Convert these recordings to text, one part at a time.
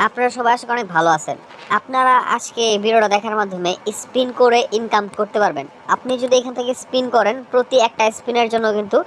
আপনারা সবাই আশা করি অনেক ভালো আছেন। আপনারা আজকে এই ভিডিওটা দেখার মাধ্যমে স্পিন করে ইনকাম করতে পারবেন। আপনি যদি এখান থেকে স্পিন করেন, প্রতি একটা স্পিনের জন্য কিন্তু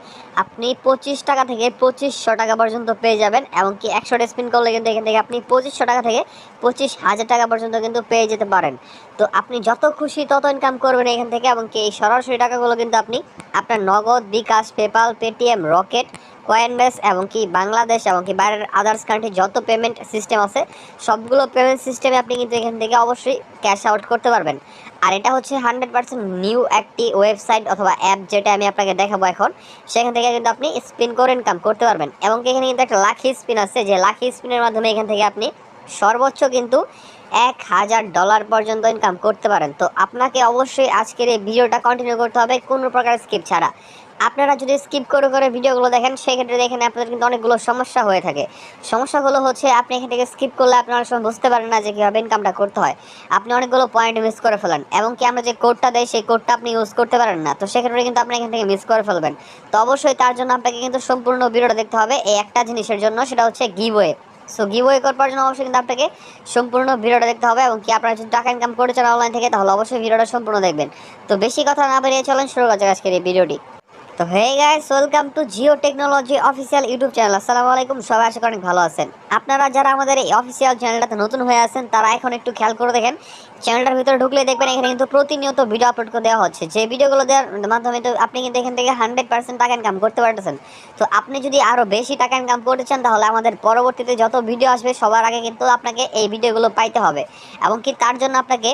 আপনি 25 টাকা থেকে 2500 টাকা পর্যন্ত পেয়ে যাবেন, এবং কি 100টা স্পিন করলে কিন্তু এখান থেকে আপনি 2500 টাকা থেকে 25,000 টাকা পর্যন্ত কিন্তু পেয়ে যেতে পারেন। তো আপনি যত খুশি তত ইনকাম করবেন এখান থেকে, এবং কি এই সরাসরি টাকাগুলো কিন্তু আপনি আপনার নগদ, বিকাশ, পেপাল, পেটিএম, রকেট, কয়েনবেস এবং কি বাংলাদেশ এবং কি বাইরের আদার্স কান্ট্রি যত পেমেন্ট সিস্টেম আছে সবগুলো পেমেন্ট সিস্টেমে আপনি কিন্তু এখান থেকে অবশ্যই ক্যাশ আউট করতে পারবেন। আর এটা হচ্ছে 100% নিউ একটি ওয়েবসাইট অথবা অ্যাপ, যেটা আমি আপনাকে দেখাবো এখন। সেখান থেকে কিন্তু আপনি স্পিন করে ইনকাম করতে পারবেন, এবং এখানে কিন্তু একটা লাকি স্পিন আছে, যে লাকি স্পিনের মাধ্যমে এখান থেকে আপনি সর্বোচ্চ কিন্তু $1000 পর্যন্ত ইনকাম করতে পারেন। তো আপনাকে অবশ্যই আজকের এই ভিডিওটা কন্টিনিউ করতে হবে কোনো প্রকার স্কিপ ছাড়া। আপনারা যদি স্কিপ করে করে ভিডিওগুলো দেখেন, সেক্ষেত্রে দেখেন আপনাদের কিন্তু অনেকগুলো সমস্যা হয়ে থাকে। সমস্যাগুলো হচ্ছে আপনি এখান থেকে স্কিপ করলে আপনি অনেক সময় বুঝতে পারেন না যে কীভাবে ইনকামটা করতে হয়। আপনি অনেকগুলো পয়েন্ট মিস করে ফেলেন, এবং কি আমরা যে কোডটা দেয় সেই কোডটা আপনি ইউজ করতে পারেন না। তো সেক্ষেত্রে কিন্তু আপনি এখান থেকে মিস করে ফেলবেন। তো অবশ্যই তার জন্য আপনাকে কিন্তু সম্পূর্ণ ভিডিওটা দেখতে হবে এই একটা জিনিসের জন্য, সেটা হচ্ছে গিভওয়ে। সো গিভওয়ে করার জন্য অবশ্যই কিন্তু আপনাকে সম্পূর্ণ ভিডিওটা দেখতে হবে, এবং কি আপনারা যদি টাকা ইনকাম করতে চান অনলাইন থেকে, তাহলে অবশ্যই ভিডিওটা সম্পূর্ণ দেখবেন। তো বেশি কথা না বেরিয়ে চলেন শুরু করা যাক আজকের এই ভিডিওটি। তো hey guys, welcome to Jio technology official YouTube channel. আসসালামু আলাইকুম, সবাই আশা করি অনেক ভালো আছেন। আপনারা যারা আমাদের এই অফিসিয়াল চ্যানেলটাতে নতুন হয়ে আছেন, তারা এখন একটু খেয়াল করে দেখেন। চ্যানেলটার ভিতরে ঢুকলে দেখবেন এখানে কিন্তু প্রতিনিয়ত ভিডিও আপলোড করে দেওয়া হচ্ছে, যে ভিডিওগুলো দেওয়ার মাধ্যমে তো আপনি কিন্তু এখান থেকে 100% টাকা ইনকাম করতে পারতেছেন। তো আপনি যদি আরও বেশি টাকা ইনকাম করতে চান, তাহলে আমাদের পরবর্তীতে যত ভিডিও আসবে সবার আগে কিন্তু আপনাকে এই ভিডিওগুলো পাইতে হবে, এবং কি তার জন্য আপনাকে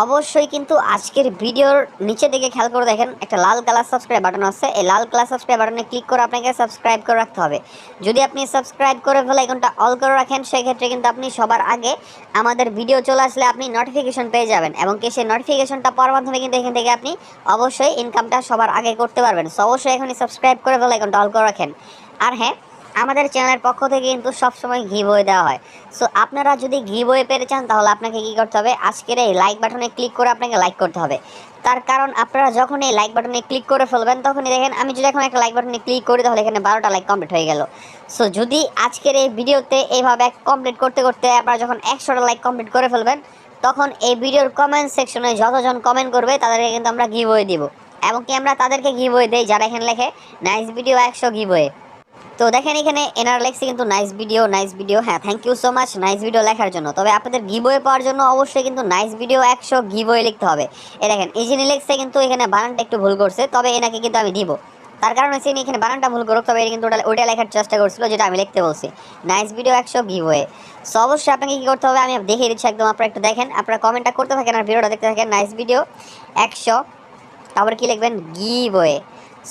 অবশ্যই কিন্তু আজকের ভিডিওর নিচে দিকে খেয়াল করে দেখেন একটা লাল কালার সাবস্ক্রাইব বাটন আছে। এই লাল কালার সাবস্ক্রাইব বাটনে ক্লিক করে আপনাকে সাবস্ক্রাইব করে রাখতে হবে। যদি আপনি সাবস্ক্রাইব করে ফেলে আইকনটা অল করে রাখেন, সেক্ষেত্রে কিন্তু আপনি সবার আগে আমাদের ভিডিও চলে আসলে আপনি নোটিফিকেশন পেয়ে যাবেন, এবং কি সেই নোটিফিকেশনটা পাওয়ার মাধ্যমে কিন্তু এখান থেকে আপনি অবশ্যই ইনকামটা সবার আগে করতে পারবেন। সো অবশ্যই এখনই সাবস্ক্রাইব করে ফেলে আইকনটা অল করে রাখেন। আর হ্যাঁ, আমাদের চ্যানেলের পক্ষ থেকে কিন্তু সবসময় গিভওয়ে দেওয়া হয়। সো আপনারা যদি গিভওয়ে পেতে চান, তাহলে আপনাকে কী করতে হবে, আজকের এই লাইক বাটনে ক্লিক করে আপনাকে লাইক করতে হবে। তার কারণ আপনারা যখন এই লাইক বাটনে ক্লিক করে ফেলবেন, তখনই দেখেন আমি যদি এখন একটা লাইক বাটনে ক্লিক করি, তাহলে এখানে 12টা লাইক কমপ্লিট হয়ে গেল। সো যদি আজকের এই ভিডিওতে এইভাবে কমপ্লিট করতে করতে আপনারা যখন 100টা লাইক কমপ্লিট করে ফেলবেন, তখন এই ভিডিওর কমেন্ট সেকশনে যতজন কমেন্ট করবে তাদেরকে কিন্তু আমরা গিভওয়ে দিব, এবং কি আমরা তাদেরকে গিভওয়ে দেই যারা এখানে লেখে নাইস ভিডিও 100 গিভওয়ে। তো দেখেন এখানে এনার লেখছে কিন্তু নাইস ভিডিও, নাইস ভিডিও। হ্যাঁ, thank you so much nice video লেখার জন্য। তবে আপনাদের গিভওয়ে পাওয়ার জন্য অবশ্যই কিন্তু নাইস ভিডিও 100 গিভওয়ে লিখতে হবে। এ দেখেন এই যিনি লিখছে কিন্তু এখানে বানানটা একটু ভুল করছে, তবে এনাকে কিন্তু আমি দিব। তার কারণ হচ্ছে ইনি এখানে বানানটা ভুল করুক, তবে কিন্তু ওটা লেখার চেষ্টা করছিল যেটা আমি লিখতে বলছি, নাইস ভিডিও 100 গিভওয়ে। সো অবশ্যই আপনাকে কী করতে হবে আমি দেখিয়ে দিচ্ছি একদম। আপনারা একটু দেখেন, আপনারা কমেন্টটা করতে থাকেন আর ভিডিওটা দেখতে থাকেন। নাইস ভিডিও 100, তারপরে কি লিখবেন, গিভওয়ে।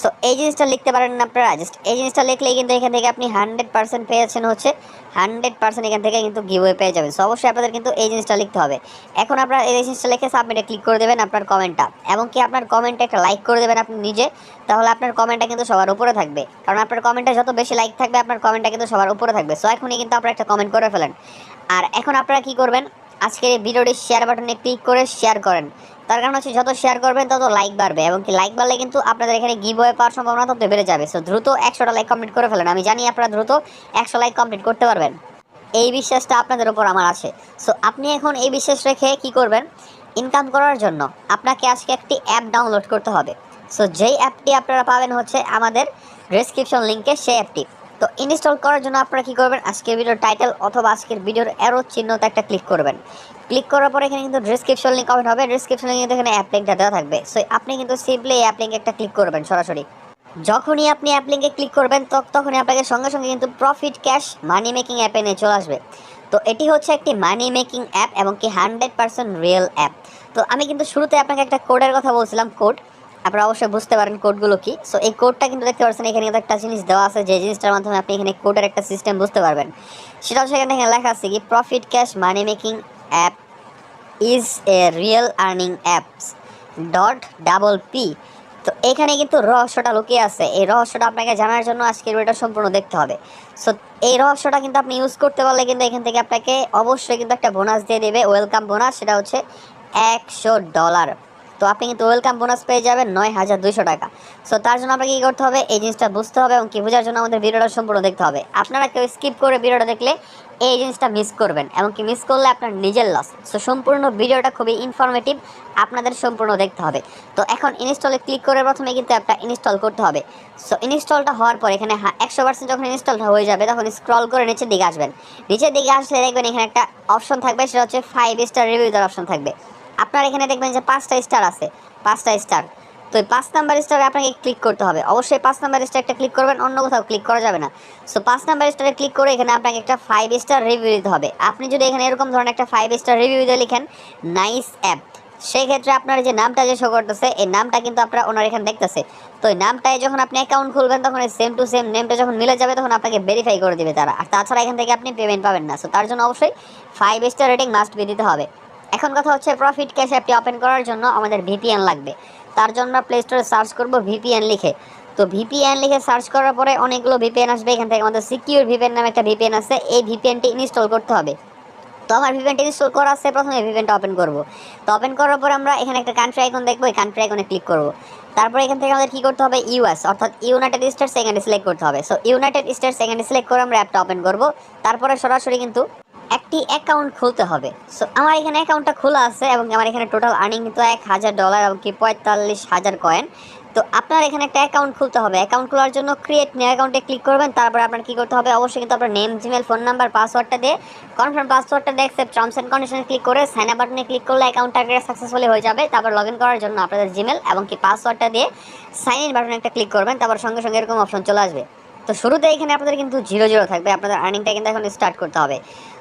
সো এই জিনিসটা লিখতে পারেন না আপনারা, জাস্ট এই জিনিসটা লিখলেই কিন্তু এখান থেকে আপনি 100% পেয়েছেন, হচ্ছে 100% এখান থেকে কিন্তু গিভওয়ে পেয়ে যাবেন। সো অবশ্যই আপনাদের কিন্তু এই জিনিসটা লিখতে হবে। এখন আপনারা এই জিনিসটা লিখে সাবমিটে ক্লিক করে দেবেন আপনার কমেন্টটা, এবং কি আপনার কমেন্টে একটা লাইক করে দেবেন আপনি নিজে। তাহলে আপনার কমেন্টটা কিন্তু সবার উপরে থাকবে, কারণ আপনার কমেন্টে যত বেশি লাইক থাকবে আপনার কমেন্টটা কিন্তু সবার উপরে থাকবে। সো এখনই কিন্তু আপনারা একটা কমেন্ট করে ফেলেন। আর এখন আপনারা কি করবেন, আজকের এই ভিডিওটি শেয়ার বাটনে ক্লিক করে শেয়ার করেন। তার কারণ হচ্ছে যত শেয়ার করবেন তত লাইক বাড়বে, এবং কি লাইক বাড়লে কিন্তু আপনাদের এখানে গিভওয়ে পাওয়ার সম্ভাবনা তত বেড়ে যাবে। সো দ্রুত 100টা লাইক কমপ্লিট করে ফেলেন। আমি জানি আপনারা দ্রুত 100 লাইক কমপ্লিট করতে পারবেন, এই বিশ্বাসটা আপনাদের উপর আমার আছে। সো আপনি এখন এই বিশ্বাস রেখে কি করবেন, ইনকাম করার জন্য আপনাকে আজকে একটি অ্যাপ ডাউনলোড করতে হবে। সো যেই অ্যাপটি আপনারা পাবেন হচ্ছে আমাদের ডেসক্রিপশন লিঙ্কে, সেই অ্যাপটি। তো ইনস্টল করার জন্য আপনারা কী করবেন, আজকের ভিডিওর টাইটেল অথবা আজকের ভিডিওর অ্যারো চিহ্নতে একটা ক্লিক করবেন। ক্লিক করার পরে এখানে কিন্তু ডেসক্রিপশন লিঙ্ক ওপেন হবে, ডেসক্রিপশন লিঙ্কে এখানে অ্যাপ লিঙ্কটা দেওয়া থাকবে। সো আপনি কিন্তু সিম্পলি এই অ্যাপ লিঙ্কে একটা ক্লিক করবেন সরাসরি। যখনই আপনি অ্যাপ লিঙ্কে ক্লিক করবেন তখনই আপনাকে সঙ্গে সঙ্গে কিন্তু প্রফিট ক্যাশ মানি মেকিং অ্যাপে নিয়ে চলে আসবে। তো এটি হচ্ছে একটি মানি মেকিং অ্যাপ, এবং কি 100% রিয়েল অ্যাপ। তো আমি কিন্তু শুরুতে আপনাকে একটা কোডের কথা বলছিলাম, কোড আপনারা অবশ্যই বুঝতে পারেন কোডগুলো কি। সো এই কোডটা কিন্তু দেখতে পাচ্ছেন এখানে কিন্তু একটা জিনিস দেওয়া আছে, যে জিনিসটার মাধ্যমে আপনি এখানে কোডের একটা সিস্টেম বুঝতে পারবেন। সেটা হচ্ছে এখানে লেখা আছে কি, profit cash money making app is a real earning apps .p। তো এখানে কিন্তু রহস্যটা লুকিয়ে আছে। এই রহস্যটা আপনাকে জানার জন্য আজকের ভিডিওটা সম্পূর্ণ দেখতে হবে। সো এই রহস্যটা কিন্তু আপনি ইউজ করতে পারলে কিন্তু এখান থেকে আপনাকে অবশ্যই কিন্তু একটা বোনাস দিয়ে দেবে, ওয়েলকাম বোনাস। সেটা হচ্ছে $100। তো আপনি কিন্তু ওয়েলকাম বোনাস পেয়ে যাবেন 9200 টাকা। সো তার জন্য আপনাকে কী করতে হবে, এই জিনিসটা বুঝতে হবে, এবং কি বোঝার জন্য আমাদের ভিডিওটা সম্পূর্ণ দেখতে হবে। আপনারা কেউ স্কিপ করে ভিডিওটা দেখলে এই জিনিসটা মিস করবেন, এমনকি মিস করলে আপনার নিজের লস। সো সম্পূর্ণ ভিডিওটা খুবই ইনফরমেটিভ, আপনাদের সম্পূর্ণ দেখতে হবে। তো এখন ইনস্টলে ক্লিক করে প্রথমে কিন্তু অ্যাপটা ইনস্টল করতে হবে। সো ইনস্টলটা হওয়ার পর এখানে 100% যখন ইনস্টলটা হয়ে যাবে তখন স্ক্রল করে নিচের দিকে আসবেন। নিচের দিকে আসলে দেখবেন এখানে একটা অপশন থাকবে, সেটা হচ্ছে 5 স্টার রিভিউ দেওয়ার অপশন থাকবে। আপনার এখানে দেখবেন যে 5টা স্টার আছে, 5টা স্টার। তো এই 5 নাম্বার স্টারে আপনাকে ক্লিক করতে হবে, অবশ্যই 5 নাম্বার স্টার একটা ক্লিক করবেন, অন্য কোথাও ক্লিক করা যাবে না। সো 5 নাম্বার স্টারে ক্লিক করে এখানে আপনাকে একটা 5 স্টার রিভিউ দিতে হবে। আপনি যদি এখানে এরকম ধরনের একটা 5 স্টার রিভিউ দিয়ে লিখেন নাইস অ্যাপ, সেই ক্ষেত্রে আপনার যে নামটা যে শো করতেছে এই নামটা কিন্তু আপনারা ওনার এখানে দেখতেছে। তো এই নামটায় যখন আপনি অ্যাকাউন্ট খুলবেন তখন সেম টু সেম নেমটা যখন মিলে যাবে তখন আপনাকে ভেরিফাই করে দিবে তারা। আর তাছাড়া এখান থেকে আপনি পেমেন্ট পাবেন না। সো তার জন্য অবশ্যই 5 স্টার রেটিং মাস্ট বি দিতে হবে। এখন কথা হচ্ছে প্রফিট ক্যাশ অ্যাপটি ওপেন করার জন্য আমাদের ভিপিএন লাগবে। তার জন্য আমরা প্লে স্টোরে সার্চ করব ভিপিএন লিখে। তো ভিপিএন লিখে সার্চ করার পরে অনেকগুলো ভিপিএন আসবে, এখান থেকে আমাদের সিকিউর ভিপিএন নামে একটা ভিপিএন আছে, এই ভিপিএনটি ইনস্টল করতে হবে। তো আমার ভিপিএনটি ইনস্টল করা আছে, প্রথমে ভিপিএনটা ওপেন করব। তো ওপেন করার পর আমরা এখানে একটা কান্ট্রি আইকন দেখবো, এই কান্ট্রি আইকনে ক্লিক করব। তারপর এখান থেকে আমাদের কী করতে হবে, ইউএস অর্থাৎ ইউনাইটেড স্টেটস এখানে সিলেক্ট করতে হবে। সো ইউনাইটেড স্টেটস এখানে সিলেক্ট করে আমরা অ্যাপটা ওপেন করব। তারপরে সরাসরি কিন্তু একটি অ্যাকাউন্ট খুলতে হবে। সো আমার এখানে অ্যাকাউন্টটা খোলা আছে এবং আমার এখানে টোটাল আর্নিং কিন্তু $1000 এবং কি 45,000 কয়েন। তো আপনার এখানে একটা অ্যাকাউন্ট খুলতে হবে। অ্যাকাউন্ট খোলার জন্য ক্রিয়েট নিউ অ্যাকাউন্টে ক্লিক করবেন। তারপর আপনার কী করতে হবে, অবশ্যই কিন্তু আপনার নেম, জিমেল, ফোন নাম্বার, পাসওয়ার্ডটা দিয়ে কনফার্ম পাসওয়ার্ডটা দিয়ে অ্যাকসেপ্ট টার্মস অ্যান্ড কন্ডিশনে ক্লিক করে সাইন আপ বাটনে ক্লিক করলে অ্যাকাউন্টটা সাকসেসফুলি হয়ে যাবে। তারপর লগ ইন করার জন্য আপনাদের জিমেল এবং কি পাসওয়ার্ডটা দিয়ে সাইন ইন বাটনে একটা ক্লিক করবেন। তারপর সঙ্গে সঙ্গে এরকম অপশন চলে আসবে। তো শুরুতে এখানে আপনাদের কিন্তু 0 থাকবে, আপনাদের আর্নিংটা কিন্তু এখন স্টার্ট করতে হবে।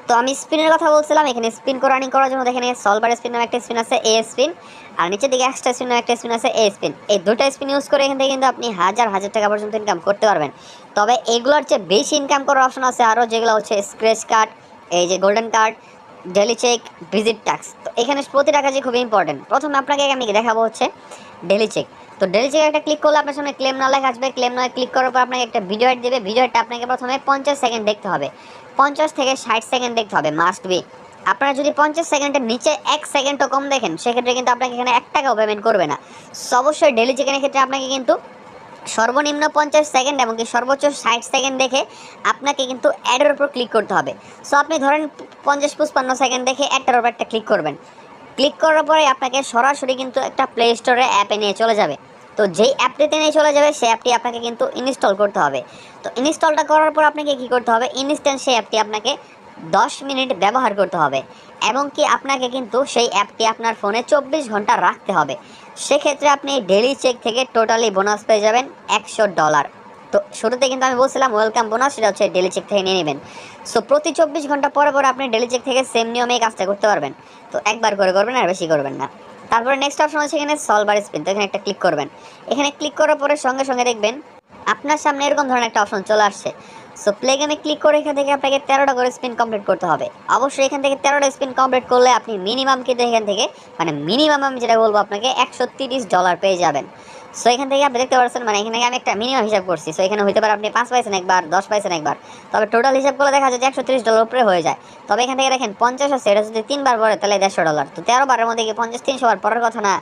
তো আমি স্পিনের কথা বলছিলাম, এখানে স্পিন করে আর্নিং করার জন্য দেখেন সলভার স্পিন নামে একটা স্পিন আছে, এ স্পিন, আর নিচের দিকে এক্সট্রা স্পিন নামে একটা স্পিন আছে, এ স্পিন। এই দুটো স্পিন ইউজ করে এখান থেকে কিন্তু আপনি হাজার হাজার টাকা পর্যন্ত ইনকাম করতে পারবেন। তবে এগুলোর চেয়ে বেশি ইনকাম করার অপশন আছে আরও, যেগুলো হচ্ছে স্ক্র্যাচ কার্ড, এই যে golden card, daily check, visit tax. তো এখানে প্রতিটা কাজই খুবই ইম্পর্টেন্ট। প্রথমে আপনাকে আমি দেখাবো হচ্ছে ডেলি চেক। তো ডেলি চেক একটা ক্লিক করলে আপনার সামনে ক্লেম না লেখা আসবে। ক্লেম নয় ক্লিক করার পর আপনাকে একটা ভিডিও অ্যাড দেবে। ভিডিও অ্যাডটা আপনাকে প্রথমে 50 সেকেন্ড দেখতে হবে, 50 থেকে 60 সেকেন্ড দেখতে হবে মাস্ট বি। আপনারা যদি 50 সেকেন্ডের নিচে 1 সেকেন্ডও কম দেখেন সেক্ষেত্রে কিন্তু আপনাকে এখানে 1 টাকাও পেমেন্ট করবে না। অবশ্যই ডেলি চেকের ক্ষেত্রে আপনাকে কিন্তু সর্বনিম্ন 50 সেকেন্ড এবং কি সর্বোচ্চ 60 সেকেন্ড দেখে আপনাকে কিন্তু অ্যাডের উপর ক্লিক করতে হবে। সো আপনি ধরেন 50-55 সেকেন্ড দেখে অ্যাডটার উপর একটা ক্লিক করবেন। ক্লিক করার পরে আপনাকে সরাসরি কিন্তু একটা প্লে স্টোরে অ্যাপে নিয়ে চলে যাবে। তো যেই অ্যাপটিতে নিয়ে চলে যাবে সেই অ্যাপটি আপনাকে কিন্তু ইনস্টল করতে হবে। তো ইনস্টলটা করার পর আপনাকে কী করতে হবে, ইনস্ট্যান্ট সেই অ্যাপটি আপনাকে 10 মিনিট ব্যবহার করতে হবে এবং কি আপনাকে কিন্তু সেই অ্যাপটি আপনার ফোনে 24 ঘন্টা রাখতে হবে। সেক্ষেত্রে আপনি ডেলি চেক থেকে টোটালি বোনাস পেয়ে যাবেন $100। তো শুরুতে কিন্তু আমি বলছিলাম ওয়েলকাম বোনাস, সেটা হচ্ছে ডেলি চেক থেকে নিয়ে নেবেন। সো প্রতি 24 ঘন্টা পরে পরে আপনি ডেলি চেক থেকে সেম নিয়মে এই কাজটা করতে পারবেন। তো একবার করে করবেন আর বেশি করবেন না। তারপরে নেক্সট অপশন আছে এখানে সলভার স্পিন। তো এখানে একটা ক্লিক করবেন। এখানে ক্লিক করার পরে সঙ্গে সঙ্গে দেখবেন আপনার সামনে এরকম ধরনের একটা অপশন চলে আসছে। সো প্লে গেমে ক্লিক করে এখান থেকে আপনাকে 13টা করে স্পিন কমপ্লিট করতে হবে। অবশ্যই এখান থেকে 13টা স্পিন কমপ্লিট করলে আপনি মিনিমাম কিন্তু এখান থেকে মিনিমাম আমি যেটা বলবো আপনাকে $130 পেয়ে যাবেন। সো এখান থেকে আপনি দেখতে পাচ্ছেন এখান থেকে আমি একটা মিনিমাম হিসাব করছি। সো এখানে হইতে পারে আপনি 5 পাইছেন একবার, 10 পাইছেন একবার, তবে টোটাল হিসাব করলে দেখা যায় যে $130 উপরে হয়ে যায়। তবে এখান থেকে দেখেন 50 আছে, এটা যদি 3 বার পরে তাহলে $150। তো 13 বারের মধ্যে কি 50 300 বার পরের কথা না,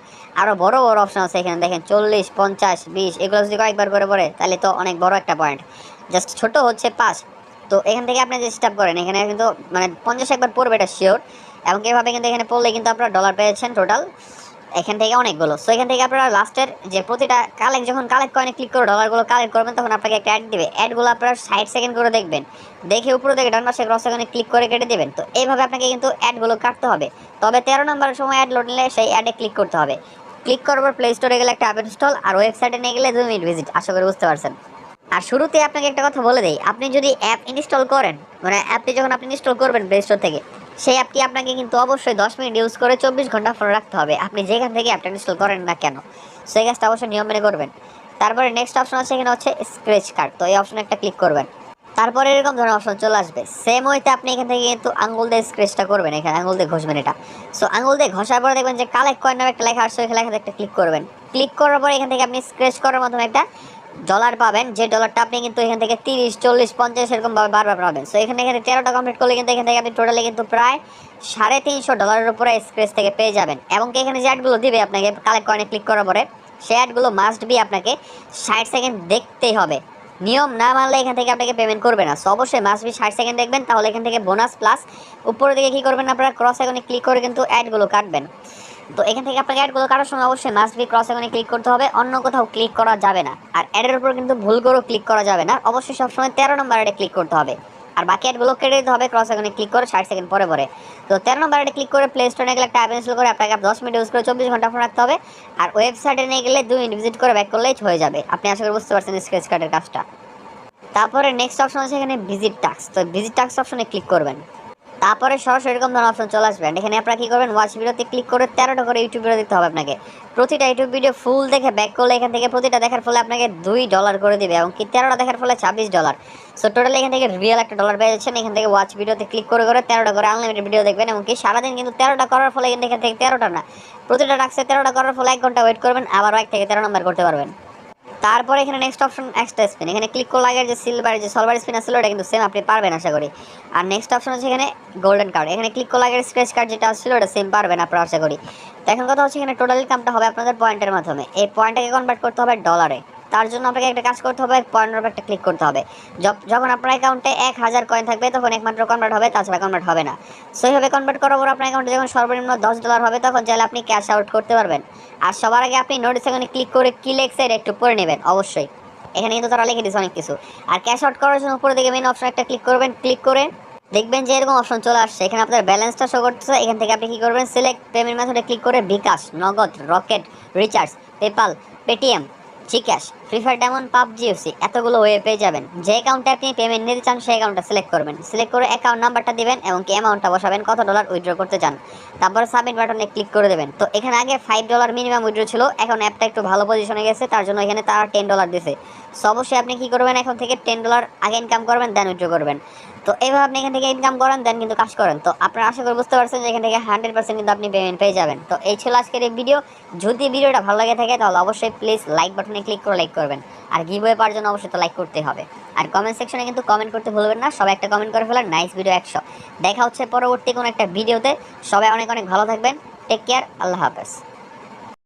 আরও বড় বড় অপশন আছে এখানে দেখেন 40, 50, 20, এগুলো যদি কয়েকবার করে পড়ে তাহলে তো অনেক বড় একটা পয়েন্ট। জাস্ট ছোট হচ্ছে 5। তো এখান থেকে আপনি যে স্টাপ করেন এখানে কিন্তু 50 একবার পড়বে এটা শিওর, এবং এভাবে কিন্তু এখানে পড়লে কিন্তু আপনারা ডলার পেয়েছেন টোটাল এখান থেকে অনেকগুলো। সো এখান থেকে আপনারা লাস্টের যে প্রতিটা যখন কালেক্ট কয়েনে ক্লিক করে ডলারগুলো কালেক্ট করবেন তখন আপনাকে একটা অ্যাড দেবে। অ্যাডগুলো আপনারা 60 সেকেন্ড করে দেখবেন, দেখে উপরে থেকে ডান পাশে ক্রস আইকনে ক্লিক করে কেটে দেবেন। তো এইভাবে আপনাকে কিন্তু অ্যাডগুলো কাটতে হবে। তবে 13 নম্বরের সময় অ্যাড লোড নিলে সেই অ্যাডে ক্লিক করতে হবে। ক্লিক করার পর প্লে স্টোরে গেলে একটা অ্যাপ ইনস্টল, আর ওয়েবসাইটে নিয়ে গেলে 2 মিনিট ভিজিট। আশা করি বুঝতে পারছেন। আর শুরুতে আপনাকে একটা কথা বলে দেই, আপনি যদি অ্যাপ ইনস্টল করেন অ্যাপটি যখন আপনি ইনস্টল করবেন প্লে স্টোর থেকে, সেই অ্যাপটি আপনাকে কিন্তু অবশ্যই 10 মিনিট ইউজ করে 24 ঘন্টা ফোনে রাখতে হবে, আপনি যেখান থেকে অ্যাপটা ইনস্টল করেন না কেন। সেই কাজটা অবশ্যই নিয়ম মেনে করবেন। তারপরে নেক্সট অপশন আছে এখানে হচ্ছে স্ক্র্যাচ কার্ড। তো এই অপশনে একটা ক্লিক করবেন। তারপরে এরকম ধরনের অপশন চলে আসবে। সেম ওয়েতে আপনি এখান থেকে কিন্তু আঙুল দিয়ে স্ক্র্যাচটা করবেন, এখানে আঙুল দিয়ে ঘষবেন এটা। সো আঙুল দিয়ে ঘষার পরে দেখবেন যে কালেক্ট কয়েন নামে একটা লেখা আসছে, ওই লেখাতে একটা ক্লিক করবেন। ক্লিক করার পরে এখান থেকে আপনি স্ক্র্যাচ করার মাধ্যমে একটা ডলার পাবেন, যে ডলারটা আপনি কিন্তু এখান থেকে 30, 40, 50 এরকম বারবার পাবেন। সো এখানে 13টা কমপ্লিট করলে কিন্তু এখান থেকে আপনি টোটালি কিন্তু প্রায় $350 উপরে স্ক্র্যাচ থেকে পেয়ে যাবেন। এবং এখানে যে অ্যাডগুলো দিবে আপনাকে কালেক্ট কয়েনে ক্লিক করার পরে, সেই অ্যাডগুলো মাস্ট বি আপনাকে 60 সেকেন্ড দেখতেই হবে। নিয়ম না মানলে এখান থেকে আপনাকে পেমেন্ট করবে না। সো অবশ্যই মাস্ট বি 60 সেকেন্ড দেখবেন, তাহলে এখান থেকে বোনাস প্লাস উপরের দিকে কি করবেন আপনারা ক্রস আইকনে ক্লিক করে কিন্তু অ্যাডগুলো কাটবেন। তো এখান থেকে আপনাকে অ্যাডগুলো কাটার সময় অবশ্যই মাস্ট বি ক্রস আইকনে ক্লিক করতে হবে, অন্য কোথাও ক্লিক করা যাবে না। আর অ্যাডের উপর কিন্তু ভুল করেও ক্লিক করা যাবে না, অবশ্যই সবসময় 13 নম্বর অ্যাডে ক্লিক করতে হবে। আর বাকি অ্যাডগুলো কেটে দিতে হবে ক্রস আইকনে ক্লিক করে 60 সেকেন্ড পরে পরে। তো 13 নম্বর অ্যাডে ক্লিক করে প্লে স্টোরে গেলে একটা অ্যাপ ইনস্টল করে আপনাকে 10 মিনিট ইউজ করে 24 ঘন্টা ফোন রাখতে হবে। আর ওয়েবসাইটে নিয়ে গেলে 2 মিনিট ভিজিট করে ব্যাক করলেই হয়ে যাবে। আপনি আশা করি বুঝতে পারছেন স্ক্র্যাচ কার্ডের কাজটা। তারপরে নেক্সট অপশন আছে এখানে ভিজিট টাস্ক, তো ভিজিট টাস্ক অপশনে ক্লিক করবেন। তারপরে সরাসরি এরকম ধরনের অপশন চলে আসবে। এখানে আপনারা কি করবেন, ওয়াচ ভিডিওতে ক্লিক করে 13টা করে ইউটিউব ভিডিও দেখতে হবে আপনাকে। প্রতিটা ইউটিউব ভিডিও ফুল দেখে ব্যাক করলে এখান থেকে প্রতিটা দেখার ফলে আপনাকে $2 করে দিবে, এবং কি 13টা দেখার ফলে $26। সো টোটালি এখান থেকে রিয়েল একটা ডলার পেয়ে যাচ্ছেন। এখান থেকে ওয়াচ ভিডিওতে ক্লিক করে করে 13টা করে আনলিমিটেড ভিডিও দেখবেন, এবং কি সারাদিন কিন্তু 13টা করার ফলে এখান থেকে 13টা না, প্রতিটা টাস্কে 13টা করার ফলে 1 ঘন্টা ওয়েট করবেন, আবারও 1 থেকে 13 নম্বর করতে পারবেন। তারপরে এখানে নেক্সট অপশন এক্সট্রা স্পিন, এখানে ক্লিক করলে আগের যে সিলভার যে সলভার স্পিন আসলে ওটা কিন্তু সেম আপনি পারবেন আশা করি। আর নেক্সট অপশন হচ্ছে এখানে গোল্ডেন কার্ড, এখানে ক্লিক করলে আগের স্ক্র্যাচ কার্ড যেটা ছিল ওটা সেম পারবেন আপনারা আশা করি। তো এখন কথা হচ্ছে এখানে টোটাল কামটা হবে আপনাদের পয়েন্টের মাধ্যমে। এই পয়েন্টটাকে কনভার্ট করতে হবে ডলারে। তার জন্য আপনাকে একটা কাজ করতে হবে, পয়েন্টের উপর একটা ক্লিক করতে হবে। যখন আপনার অ্যাকাউন্টে 1000 কয়েন থাকবে তখন একমাত্র কনভার্ট হবে, তাছাড়া কনভার্ট হবে না। সো এইভাবে কনভার্ট করার পর আপনার অ্যাকাউন্টে যখন সর্বনিম্ন $10 হবে তখন চাইলে আপনি ক্যাশ আউট করতে পারবেন। আর সবার আগে আপনি নোটিস এখানে ক্লিক করে কি লেখছে এটা একটু পড়ে নেবেন অবশ্যই, এখানে কিন্তু তারা লিখে দিচ্ছে অনেক কিছু। আর ক্যাশ আউট করার জন্য উপরে দিকে মেন অপশন একটা ক্লিক করবেন, ক্লিক করে দেখবেন যে এরকম অপশন চলে আসছে। এখানে আপনার ব্যালেন্সটা শো করতেছে। এখান থেকে আপনি কি করবেন, সিলেক্ট পেমেন্ট মেথডে ক্লিক করে bKash, Nagad, Rocket, recharge, PayPal, Paytm, GCash, free fire diamond, PUBG, UC এতগুলো ওয়ে পেয়ে যাবেন। যে অ্যাকাউন্টে আপনি পেমেন্ট নিতে চান সেই অ্যাকাউন্টটা সিলেক্ট করবেন, সিলেক্ট করে অ্যাকাউন্ট নাম্বারটা দিবেন এবং কি অ্যামাউন্টটা বসাবেন, কত ডলার উইথড্র করতে চান। তারপরে সাবমিট বাটনে ক্লিক করে দেবেন। তো এখানে আগে $5 মিনিমাম উইথড্র ছিল, এখন অ্যাপটা একটু ভালো পজিশনে গেছে, তার জন্য এখানে তারা $10 দিছে। সো অবশ্যই আপনি কি করবেন, এখন থেকে $10 আগে ইনকাম করবেন, দেন উইথড্র করবেন। তো এইভাবে আপনি এখান থেকে ইনকাম করেন, দেন কিন্তু কাজ করেন। তো আপনারা আশা করি বুঝতে পারছেন যে এখান থেকে 100% কিন্তু আপনি পেমেন্ট পেয়ে যাবেন। তো এই ছিল আজকের এই ভিডিও। যদি ভিডিওটা ভালো লাগে থাকে তাহলে অবশ্যই প্লিজ লাইক বাটনে ক্লিক করে লাইক করবেন। আর গিভওয়ে পাওয়ার জন্য অবশ্যই তো লাইক করতে হবে। আর কমেন্ট সেকশনে কিন্তু কমেন্ট করতে ভুলবেন না, সবাই একটা কমেন্ট করে ফেলেন নাইস ভিডিও 100। দেখা হচ্ছে পরবর্তী কোনো একটা ভিডিওতে। সবাই অনেক অনেক ভালো থাকবেন। টেক কেয়ার, আল্লাহ হাফেজ।